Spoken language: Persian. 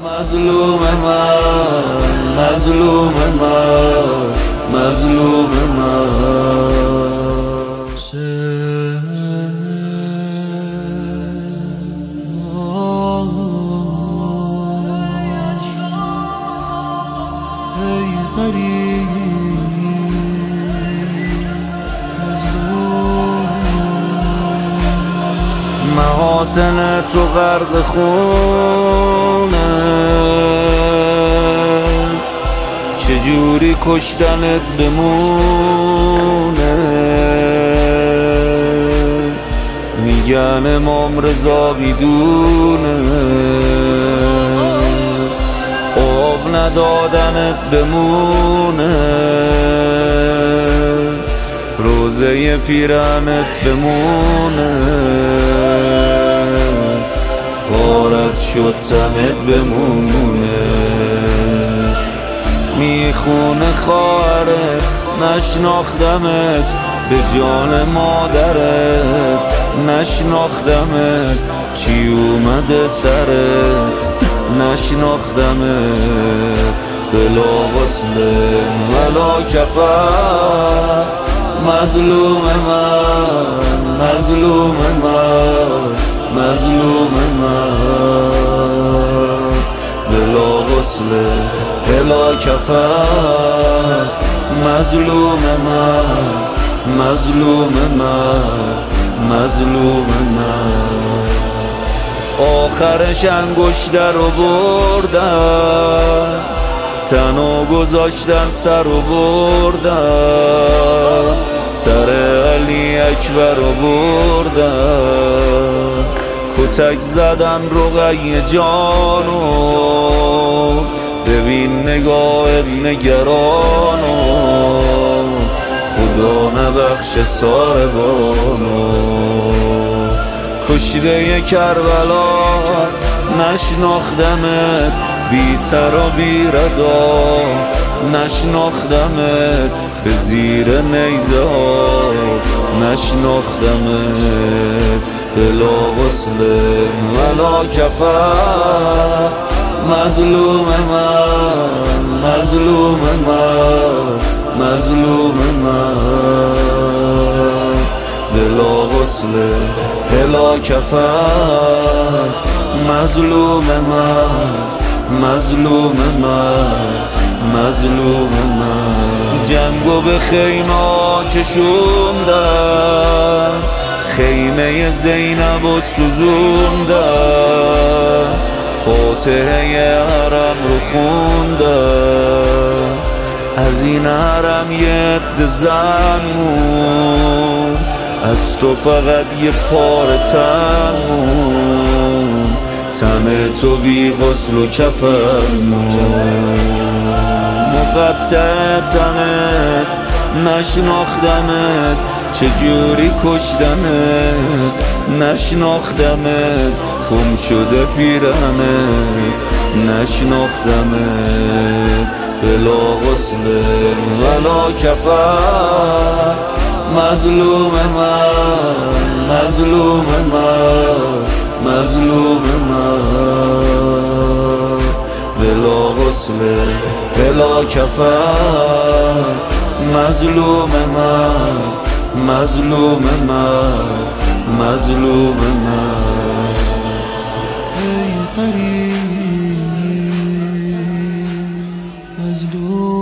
مظلوم من، مظلوم من، مظلوم من. محاسن تو غرق خونه، چجوری کشتنت بمونه. میگن امام رضا بیدونه، آب ندادنت بمونه. روزه پیرنت بمونه، غارت شد تنت بمونه. میخونه خواهرت نشناختمت، به جان مادرت نشناختمت. چی اومده سرت نشناختمت. بلا غسل ولا کفن، مظلوم من، مظلوم من، مظلوم من. بلا غسل بلا کفن، مظلوم من، مظلوم من، مظلوم من. آخرش انگشتر رو بردن، تنو گذاشتن سر رو بردن. سر علی اکبر رو بردن، کتک زدن رقیه جانو. ببین نگاه نگرانو، خدا نبخش ساربانو. کشته کربلا نشناختمت، بی سر و بی ردا نشناختمت. به زیر نیزه ها نشناختمت. بلا غسل ولا کفن، مظلوم من، مظلوم من، مظلوم من. بلا غسل بلا کفن، مظلوم من، مظلوم من، مظلوم من. جنگو به خیمه کشوندن، خیمه زینب و سوزوندن. فاتحه حرم رو خوندن، از این حرم یه عده زن مون، از تو فقط یه پاره تن مون. تن تو بی غسل و کفن مون. مقطع تنت نشناختمت، چجوری کشتنت نشناختمت. گم شده پیرنت نشناختمت. بلا غسل ولا کفن، مظلوم من، مظلوم من، مظلوم من. بلا غسل بلا کفن، مظلوم من، مظلوم من، مظلوم من. ای غریب مظلوم